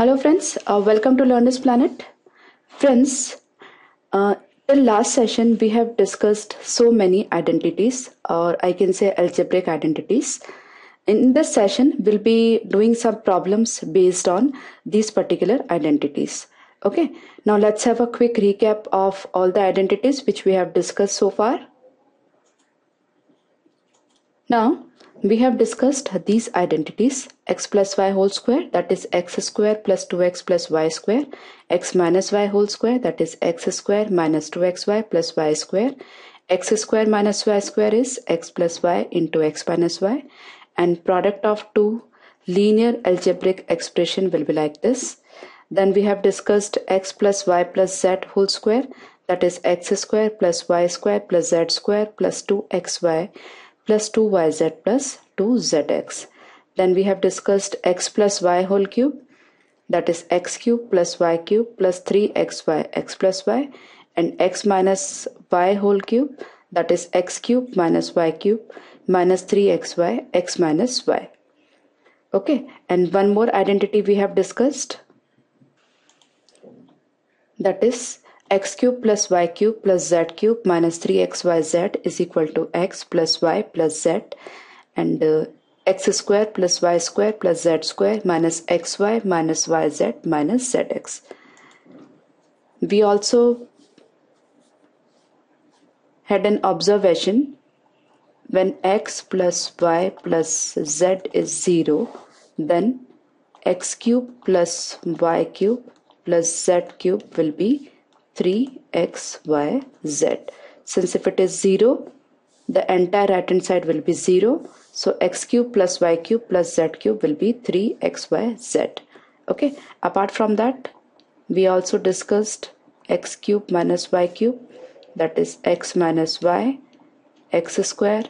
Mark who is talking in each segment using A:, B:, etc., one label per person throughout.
A: Hello friends, welcome to Learner's Planet. Friends, in last session we have discussed so many identities, or I can say algebraic identities. In this session we'll be doing some problems based on these particular identities. Okay, now let's have a quick recap of all the identities which we have discussed so far. Now we have discussed these identities: x plus y whole square, that is x square plus 2x plus y square; x minus y whole square, that is x square minus 2xy plus y square; x square minus y square is x plus y into x minus y, and product of two linear algebraic expression will be like this. Then we have discussed x plus y plus z whole square, that is x square plus y square plus z square plus 2xy plus 2yz plus 2zx. Then we have discussed x plus y whole cube, that is x cube plus y cube plus 3xy x plus y, and x minus y whole cube, that is x cube minus y cube minus 3xy x minus y. Okay, and one more identity we have discussed, that is x cube plus y cube plus z cube minus 3xyz is equal to x plus y plus z, and x square plus y square plus z square minus xy minus yz minus zx. We also had an observation: when x plus y plus z is 0, then x cube plus y cube plus z cube will be 3xyz. Since if it is 0, the entire right hand side will be 0. So x cube plus y cube plus z cube will be 3xyz. Okay. Apart from that, we also discussed x cube minus y cube, that is x minus y, x square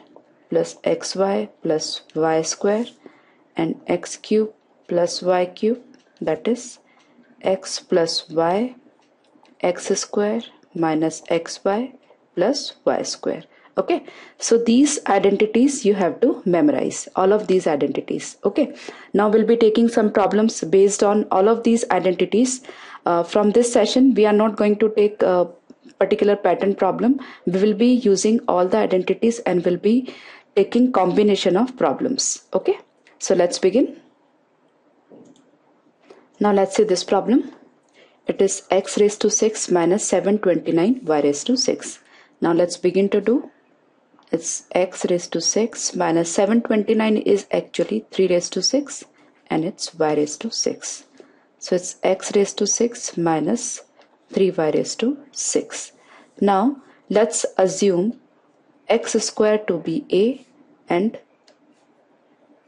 A: plus xy plus y square, and x cube plus y cube, that is x plus y x square minus xy plus y square. Okay, so these identities you have to memorize, all of these identities. Okay, now we'll be taking some problems based on all of these identities. From this session we are not going to take a particular pattern problem. We will be using all the identities and will be taking combination of problems. Okay, so let's begin. Now let's see this problem. It is x raised to 6 minus 729 y raised to 6. Now let's begin to do. It's x raised to 6 minus 729 is actually 3 raised to 6, and it's y raised to 6. So it's x raised to 6 minus 3y raised to 6. Now let's assume x square to be a and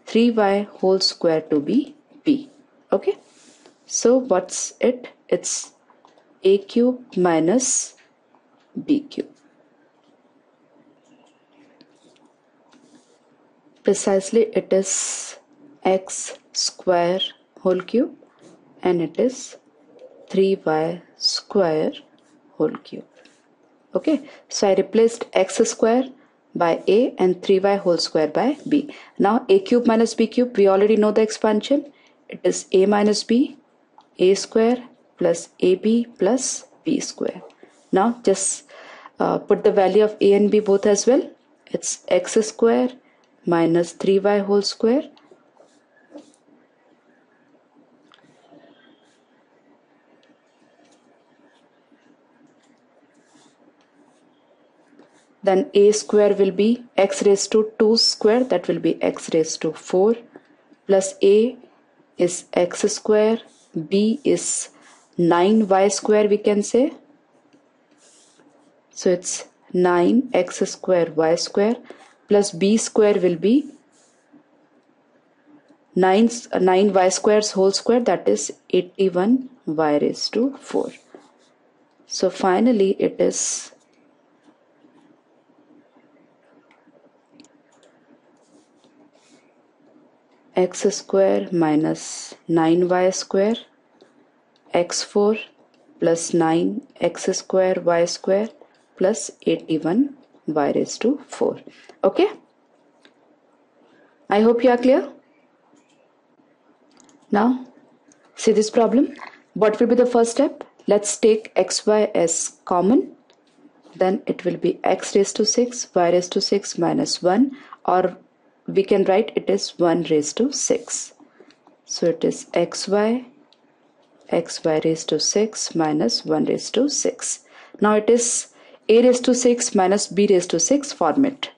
A: 3y whole square to be b. Okay, so what's it? It's a cube minus b cube. Precisely, it is x square whole cube, and it is 3y square whole cube. Okay, so I replaced x square by a and 3y whole square by b. Now a cube minus b cube, we already know the expansion. It is a minus b, a square plus ab plus b square. Now just put the value of a and b both as well. It's x square minus 3y whole square then a square will be x raised to 2 square, that will be x raised to 4, plus a is x square, b is 9y square we can say. So it's 9x square y square plus b square will be 9y squares whole square, that is 81y raised to 4. So finally it is x square minus 9y square x4 plus 9x square y square plus 81y raised to 4. Okay, I hope you are clear. Now See this problem? What will be the first step? Let's take xy as common. Then it will be x raised to 6, y raised to 6 minus 1, or we can write it as 1 raised to 6. So it is xy raised to 6 minus 1 raised to 6. Now it is a raised to 6 minus b raised to 6 format.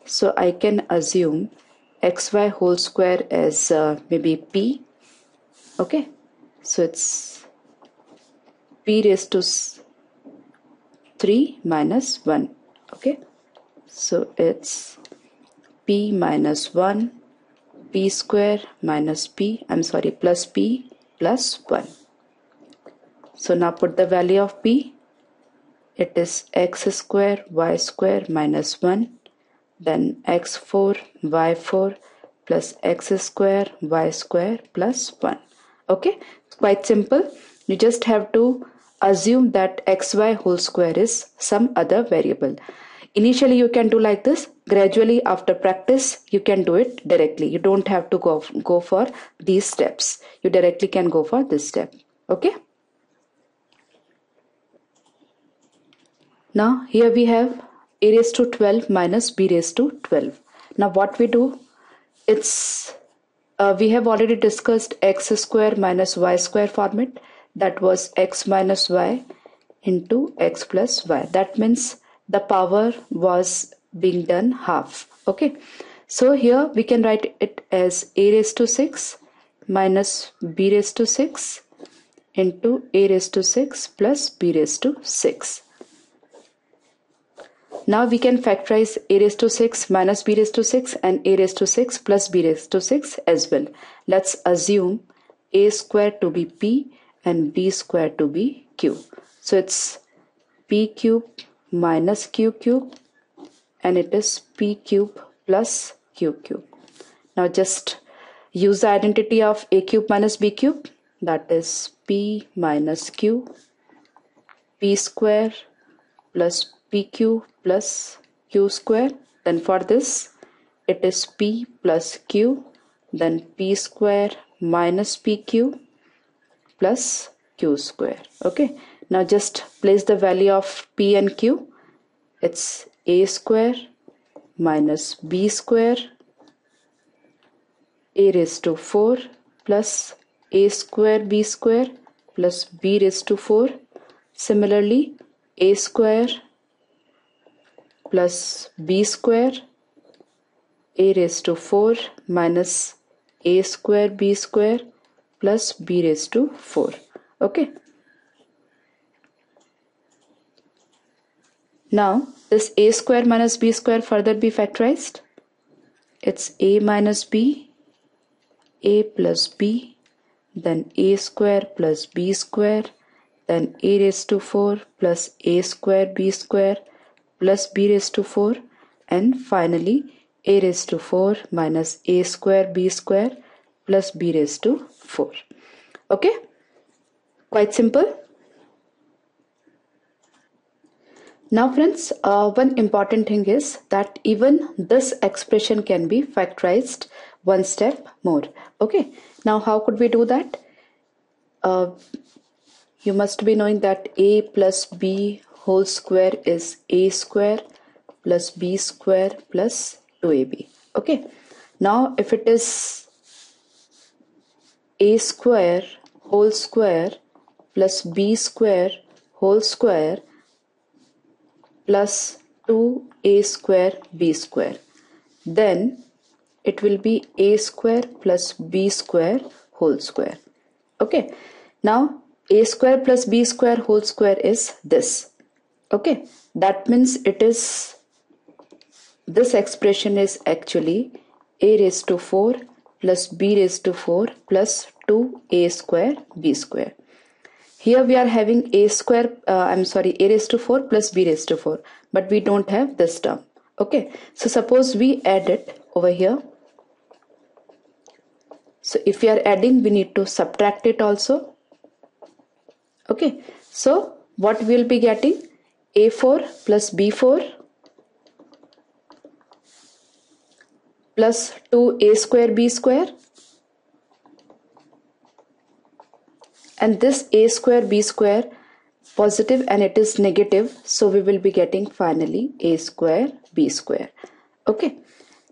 A: So I can assume xy whole square as maybe p. Okay, so it's p raised to 3 minus 1. Okay, so it's p minus 1, p square minus p, plus p plus 1. So now put the value of p. It is x square y square minus 1, then x4 y4 plus x square y square plus 1. Okay, quite simple. You just have to assume that xy whole square is some other variable. Initially you can do like this. Gradually after practice you can do it directly. You don't have to go for these steps. You directly can go for this step. Okay. Now here we have a raised to 12 minus b raised to 12. Now what we do? We have already discussed x square minus y square format. That was x minus y into x plus y. That means the power was being done half. Okay. So here we can write it as a raised to 6 minus b raised to 6 into a raised to 6 plus b raised to 6. Now we can factorize a raised to 6 minus b raised to 6 and a raised to 6 plus b raised to 6 as well. Let's assume a square to be p and b square to be q. So it's p cube minus q cube and it is p cube plus q cube. Now just use the identity of a cube minus b cube. That is p minus q, p square plus pq plus q square. Then for this it is p plus q, then p square minus pq plus q square. Okay, now just place the value of p and q. It's a square minus b square a raised to 4 plus a square b square plus b raised to 4. Similarly, a square plus b square a raised to 4 minus a square b square plus b raised to 4. Okay. Now this a square minus b square further be factorized. It's a minus b, a plus b, then a square plus b square, then a raised to 4 plus a square b square plus b raised to 4, and finally a raised to 4 minus a square b square plus b raised to 4. Okay, quite simple. Now friends, one important thing is that even this expression can be factorized one step more. Okay, now how could we do that? You must be knowing that a plus b whole square is a square plus b square plus 2ab. Okay, now if it is a square whole square plus b square whole square plus 2a square b square, then it will be a square plus b square whole square. Okay, now a square plus b square whole square is this. Okay, that means it is, this expression is actually a raised to 4 plus b raised to 4 plus 2a square b square. Here we are having a square, a raised to 4 plus b raised to 4, but we don't have this term. Okay, so suppose we add it over here. So if we are adding, we need to subtract it also. Okay, so what we will be getting? a4 plus b4 plus 2a square b square and this a square b square positive and it is negative, so we will be getting finally a square b square. Okay,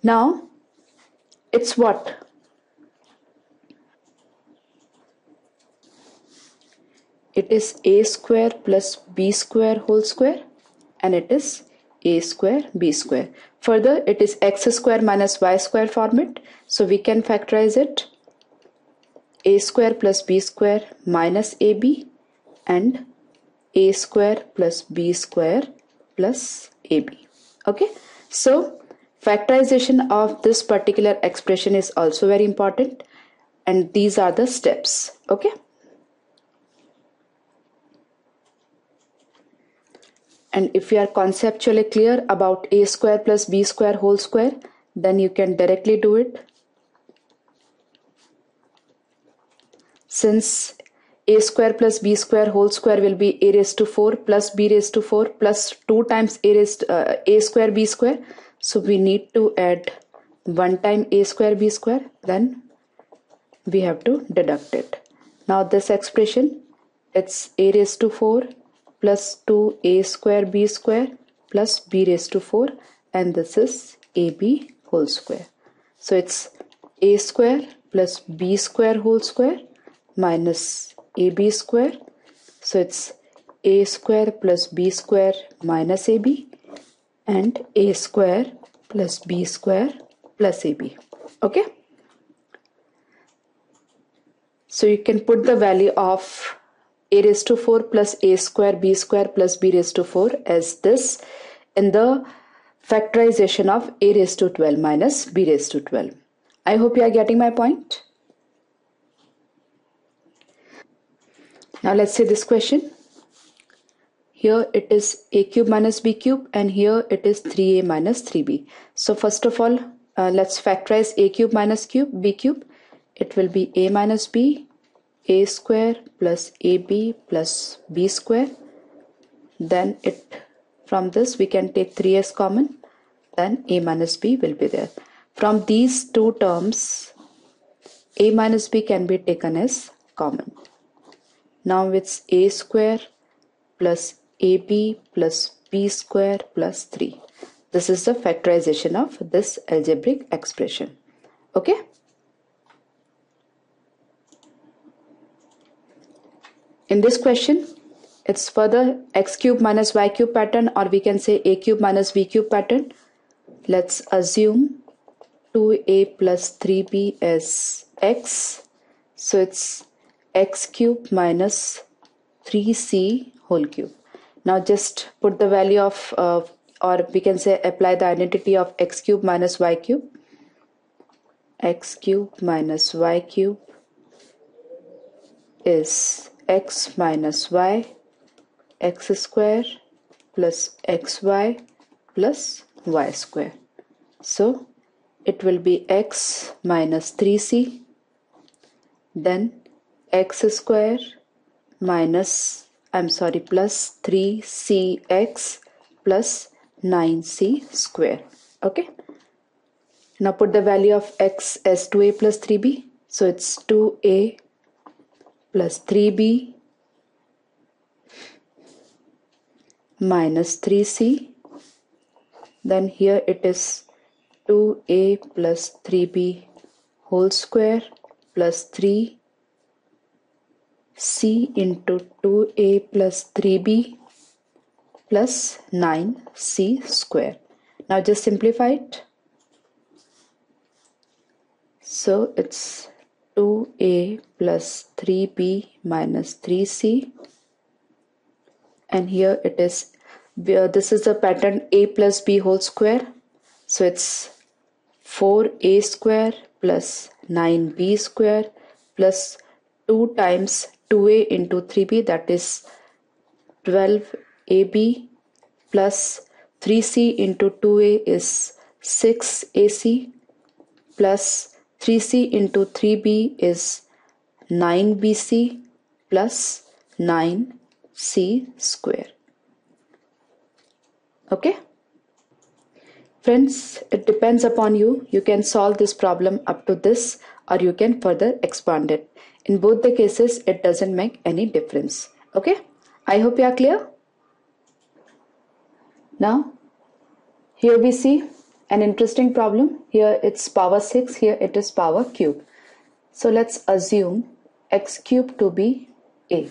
A: now it's what? It is a square plus b square whole square, and it is a square b square. Further, it is x square minus y square format, so we can factorize it. A square plus b square minus ab and a square plus b square plus ab. Okay, so factorization of this particular expression is also very important, and these are the steps. Okay, and if you are conceptually clear about a square plus b square whole square, then you can directly do it. Since a square plus b square whole square will be a raised to 4 plus b raised to 4 plus 2 times a square b square, so we need to add 1 time a square b square, then we have to deduct it. Now this expression, it's a raised to 4 plus 2a square b square plus b raised to 4, and this is ab whole square. So it's a square plus b square whole square minus ab square, so it's a square plus b square minus ab and a square plus b square plus ab. Okay, so you can put the value of a raised to 4 plus a square b square plus b raised to 4 as this in the factorization of a raised to 12 minus b raised to 12. I hope you are getting my point. Now let's see this question. Here it is a cube minus b cube, and here it is 3a minus 3b. So first of all, let's factorize a cube minus cube b cube. It will be a minus b, a square plus ab plus b square. Then from this we can take 3's common, then a minus b will be there. From these two terms, a minus b can be taken as common. Now it's a square plus ab plus b square plus 3. This is the factorization of this algebraic expression. Okay. In this question, it's further x cube minus y cube pattern, or we can say a cube minus b cube pattern. Let's assume 2a plus 3b as x. So it's x cube minus 3c whole cube. Now just put the value of, or we can say apply the identity of x cube minus y cube. X cube minus y cube is x minus y, x square plus xy plus y square. So it will be x minus 3c, then x square minus, plus 3cx plus 9c square. Okay. Now put the value of x as 2a plus 3b. So it's 2a plus 3b minus 3c. Then here it is 2a plus 3b whole square plus 3c into 2a plus 3b plus 9c square. Now just simplify it. So it's 2a plus 3b minus 3c, and here it is, this is the pattern a plus b whole square, so it's 4a square plus 9b square plus 2 times 2a into 3b, that is 12ab plus 3c into 2a is 6ac plus 3c into 3b is 9bc plus 9c square. Okay. Friends, it depends upon you. You can solve this problem up to this, or you can further expand it. In both the cases, it doesn't make any difference. Okay, I hope you are clear. Now, here we see an interesting problem. Here it's power 6, here it is power cube. So let's assume x cube to be a.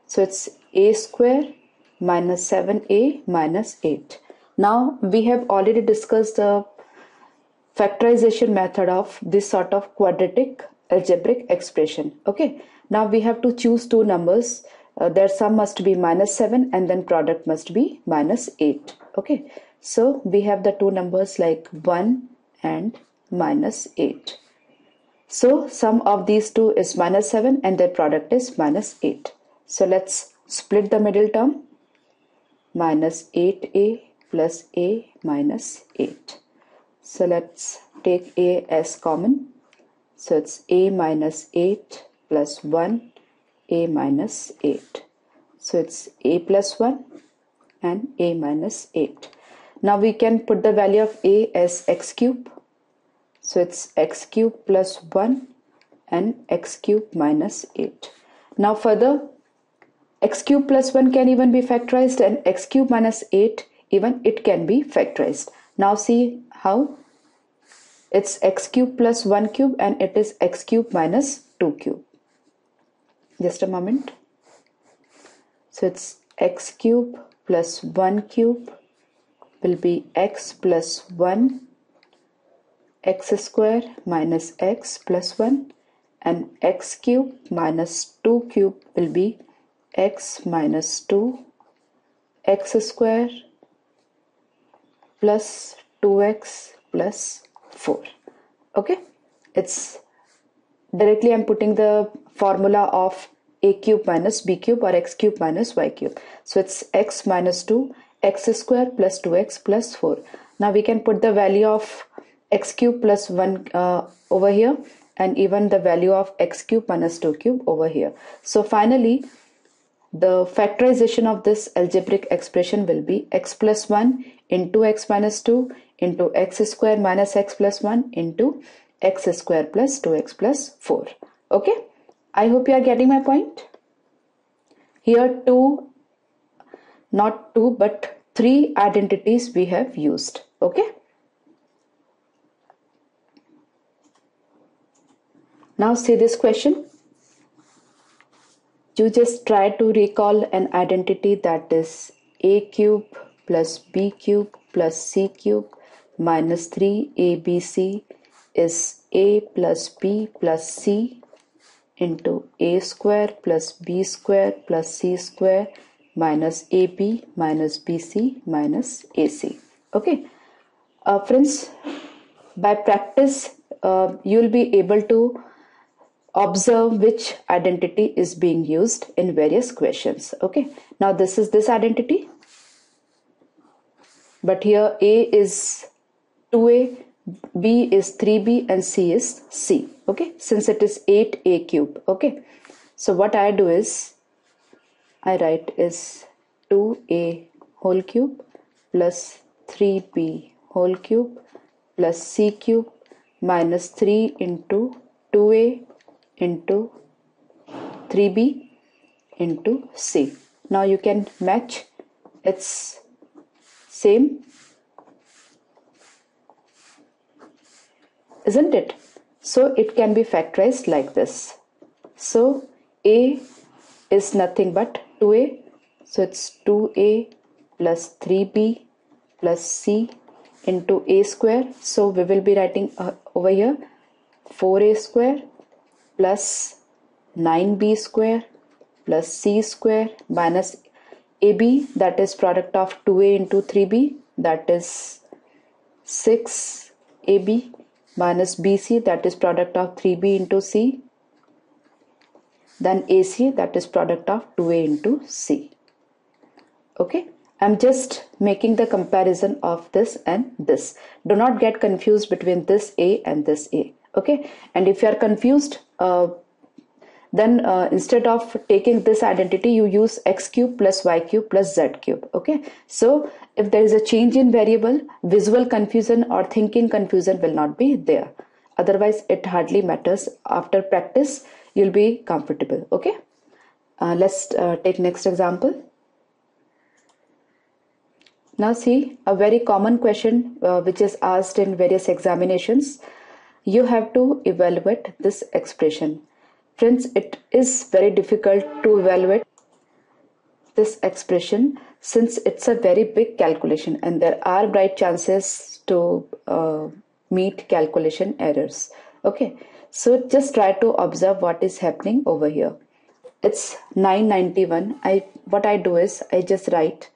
A: So it's a square minus 7a minus 8. Now we have already discussed the factorization method of this sort of quadratic algebraic expression. Okay, now we have to choose two numbers. Their sum must be minus 7 and then product must be minus 8. Okay, so we have the two numbers like 1 and minus 8. So sum of these two is minus 7 and their product is minus 8. So let's split the middle term. Minus 8a plus a minus 8. So let's take a as common. So it's a minus 8 plus 1, a minus 8. So it's a plus 1 and a minus 8. Now we can put the value of a as x cube. So it's x cube plus 1 and x cube minus 8. Now further, x cube plus 1 can even be factorized and x cube minus 8 even it can be factorized. Now see how. It's x cube plus 1 cube and it is x cube minus 2 cube. Just a moment. So it's x cube plus 1 cube will be x plus 1 x square minus x plus 1 and x cube minus 2 cube will be x minus 2 x square plus 2x plus 4. Okay, it's directly I'm putting the formula of a cube minus b cube or x cube minus y cube. So it's x minus 2 x square plus 2x plus 4. Now we can put the value of x cube plus 1 over here and even the value of x cube minus 2 cube over here. So finally the factorization of this algebraic expression will be x plus 1 into x minus 2 into x square minus x plus 1 into x square plus 2x plus 4. Okay, I hope you are getting my point. Here not two but 3 identities we have used. Okay, now see this question. You just try to recall an identity that is a cube plus b cube plus c cube minus 3abc is a plus b plus c into a square plus b square plus c square minus ab minus bc minus ac. Okay, friends, by practice you will be able to observe which identity is being used in various questions. Okay, now this is this identity, but here a is 2a, b is 3b and c is c. Okay, since it is 8a cube. Okay, so what I do is I write is 2a whole cube plus 3b whole cube plus c cube minus 3 into 2a into 3b into c. Now you can match, it's same, isn't it? So it can be factorized like this. So a is nothing but 2a, so it's 2a plus 3b plus c into a square. So we will be writing over here 4a square plus 9b square plus c square minus ab, that is product of 2a into 3b, that is 6ab minus bc, that is product of 3b into c, then ac, that is product of 2a into c. Okay, I'm just making the comparison of this and this. Do not get confused between this a and this a. Okay, and if you are confused, then instead of taking this identity, you use x cube plus y cube plus z cube. Okay, so if there is a change in variable, visual confusion or thinking confusion will not be there. Otherwise it hardly matters. After practice you'll be comfortable. Okay, let's take next example. Now see, a very common question which is asked in various examinations. You have to evaluate this expression. Friends, it is very difficult to evaluate this expression since it's a very big calculation and there are bright chances to meet calculation errors. Okay, so just try to observe what is happening over here. It's 991. What I do is I just write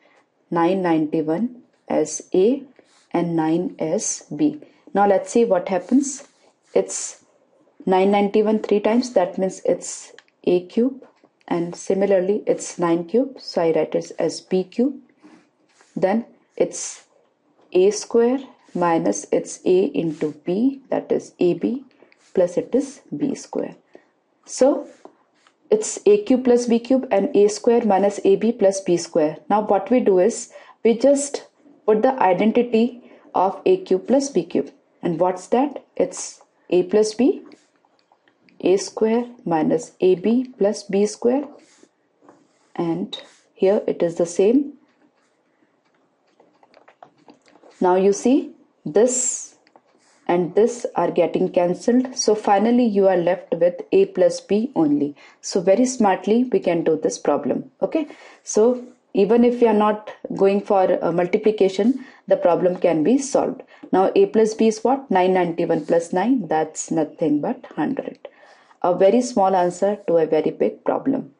A: 991 as A and 9 as B. Now let's see what happens. It's 991 3 times, that means it's A cube, and similarly it's 9 cube, so I write it as B cube. Then it's A square minus it's A into B, that is AB, plus it is B square. So it's A cube plus B cube and A square minus AB plus B square. Now what we do is we just put the identity of A cube plus B cube. And what's that? It's A plus B, A square minus AB plus B square. And here it is the same. Now you see this and this are getting cancelled. So finally you are left with A plus B only. So very smartly we can do this problem. Okay. So even if we are not going for multiplication, the problem can be solved. Now A plus B is what? 991 plus 9. That's nothing but 100. A very small answer to a very big problem.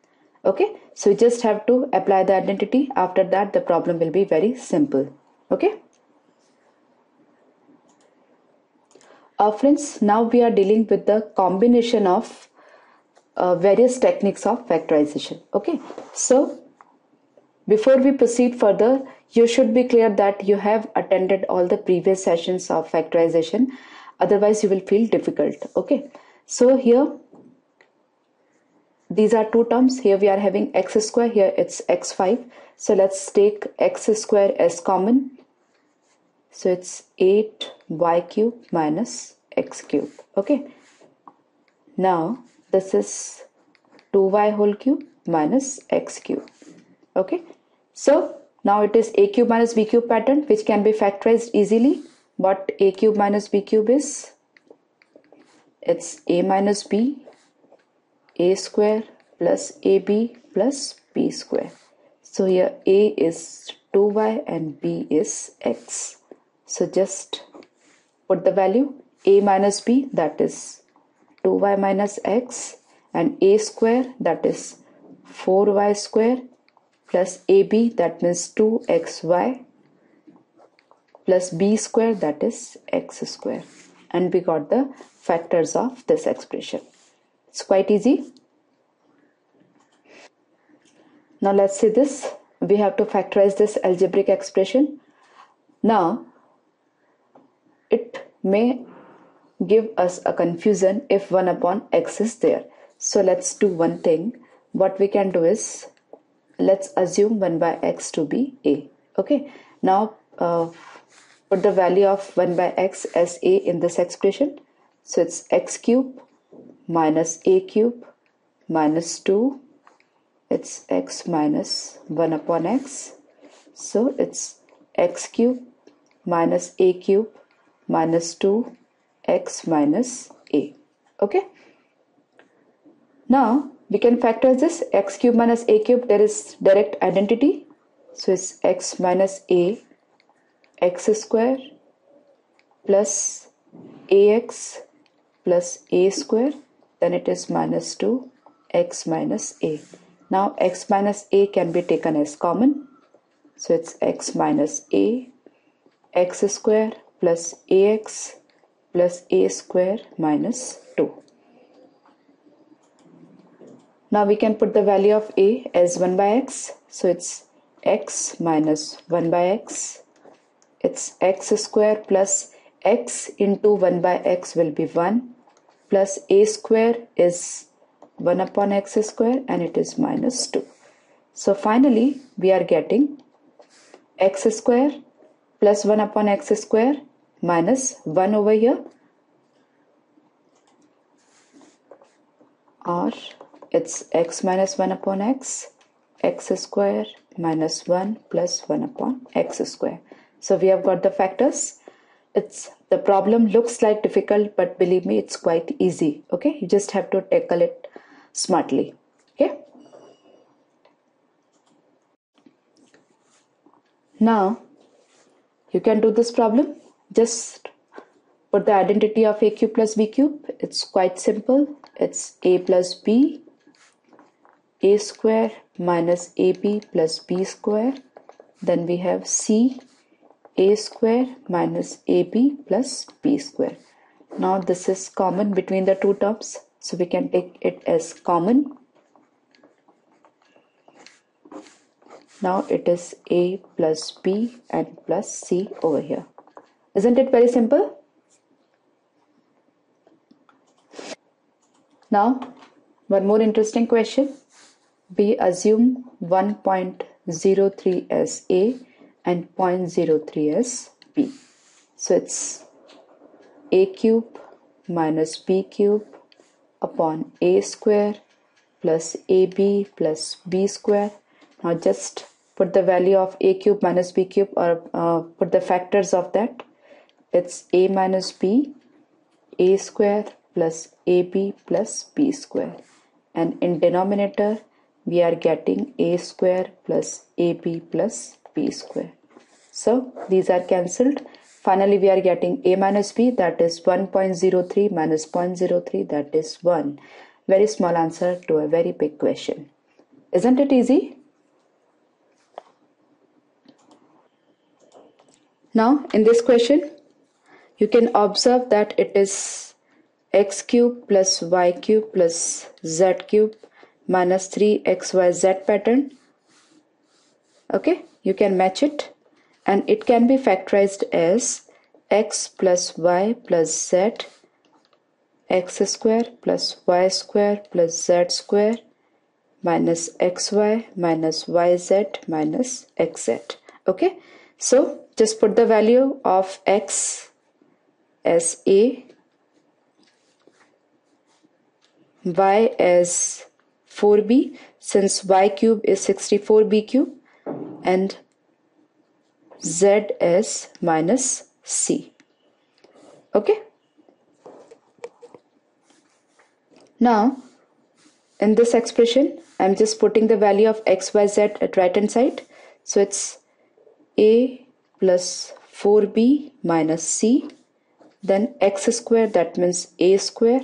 A: Okay. So you just have to apply the identity. After that the problem will be very simple. Okay. Friends, now we are dealing with the combination of various techniques of factorization. Okay, so before we proceed further, you should be clear that you have attended all the previous sessions of factorization. Otherwise, you will feel difficult. Okay, so here these are two terms. Here we are having x square. Here it's x5. So let's take x square as common. So it's 8y cube minus x cube. Okay. Now this is 2y whole cube minus x cube. Okay. So now it is a cube minus b cube pattern which can be factorized easily. What a cube minus b cube is? It's a minus b, a square plus ab plus b square. So here a is 2y and b is x. So just put the value a minus b, that is 2y minus x, and a square, that is 4y square, plus ab, that means 2xy, plus b square, that is x square. And we got the factors of this expression. It's quite easy. Now let's see this. We have to factorize this algebraic expression. Now it may give us a confusion if 1 upon x is there. So let's do one thing. What we can do is, let's assume 1 by x to be a. Okay. Now put the value of 1 by x as a in this expression. So it's x cube minus a cube minus 2. It's x minus 1 upon x. So it's x cube minus a cube minus 2 x minus a. Okay. Now we can factorize this x cube minus a cube. There is direct identity. So it's x minus a x square plus ax plus a square. Then it is minus 2 x minus a. Now x minus a can be taken as common. So it's x minus a x square plus ax plus a square minus 2. Now we can put the value of a as 1 by x. So it's x minus 1 by x. It's x square plus x into 1 by x will be 1, plus a square is 1 upon x square and it is minus 2. So finally we are getting x square plus 1 upon x square minus 1 over here or it's x minus 1 upon x square minus 1 plus 1 upon x square. So we have got the factors. The problem looks like difficult, but believe me, it's quite easy. Okay, you just have to tackle it smartly. Okay. Now you can do this problem. Just put the identity of a cube plus b cube. It's quite simple. It's a plus b, a square minus ab plus b square. Then we have c, a square minus ab plus b square. Now this is common between the two terms, so we can take it as common. Now it is a plus b and plus c over here. Isn't it very simple? Now one more interesting question. We assume 1.03 as a and 0.03 as b. So it's a cube minus b cube upon a square plus ab plus b square. Now just put the value of a cube minus b cube, or put the factors of that. It's a minus b, a square plus ab plus b square. And in denominator, we are getting a square plus ab plus b square. So these are cancelled. Finally, we are getting a minus b, that is 1.03 minus 0.03, that is 1. Very small answer to a very big question. Isn't it easy? Now in this question, you can observe that it is x cube plus y cube plus z cube minus 3xyz pattern. Okay, you can match it, and it can be factorized as x plus y plus z, x square plus y square plus z square minus xy minus yz minus xz. Okay, so just put the value of x as a, y as 4b, since y cube is 64b cube, and z as minus c. Okay. Now in this expression, I'm just putting the value of x, y, z at right hand side. So it's a plus 4b minus c, then x square, that means a square,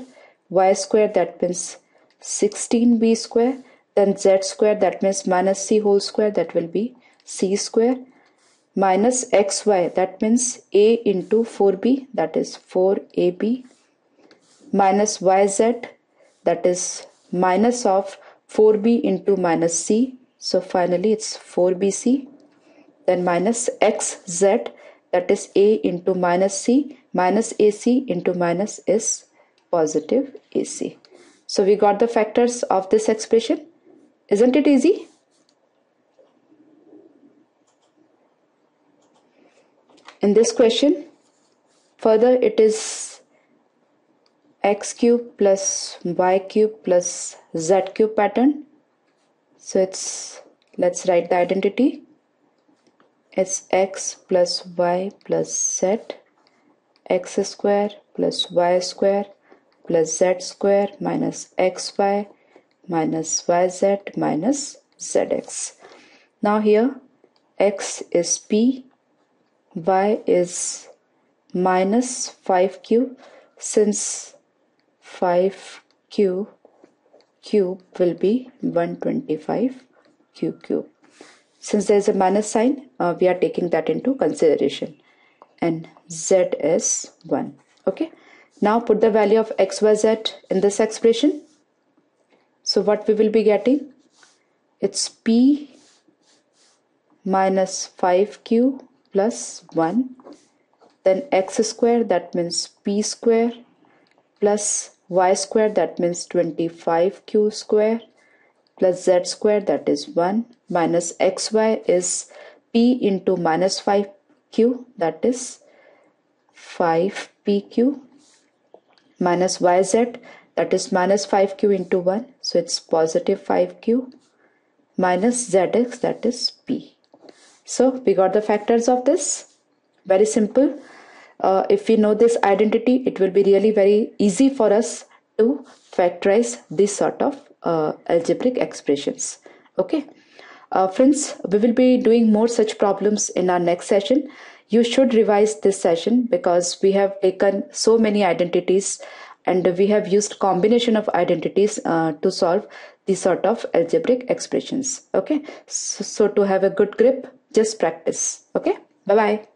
A: y square, that means 16b square, then z square, that means minus c whole square, that will be c square, minus xy, that means a into 4b, that is 4ab, minus yz, that is minus of 4b into minus c, so finally it's 4bc, then minus xz, that is a into minus c, minus ac into minus is positive ac. So we got the factors of this expression. Isn't it easy? In this question, further it is x cube plus y cube plus z cube pattern. So let's write the identity. It's x plus y plus z, x square plus y square plus z square minus xy minus yz minus zx. Now here x is p, y is minus 5q, since 5q cube will be 125q cube. Since there is a minus sign, we are taking that into consideration, and z is 1. Okay. Now put the value of x, y, z in this expression. So what we will be getting? It's p minus 5q plus 1, then x square, that means p square, plus y square, that means 25q square, plus z square, that is 1, minus xy is p into minus 5q, that is 5pq, minus yz, that is minus 5q into 1, so it's positive 5q minus zx, that is p. So we got the factors of this. Very simple. If we know this identity, it will be really very easy for us to factorize this sort of algebraic expressions. Okay. Friends, we will be doing more such problems in our next session. You should revise this session because we have taken so many identities and we have used combination of identities to solve these sort of algebraic expressions. Okay. So to have a good grip, just practice. Okay. Bye-bye.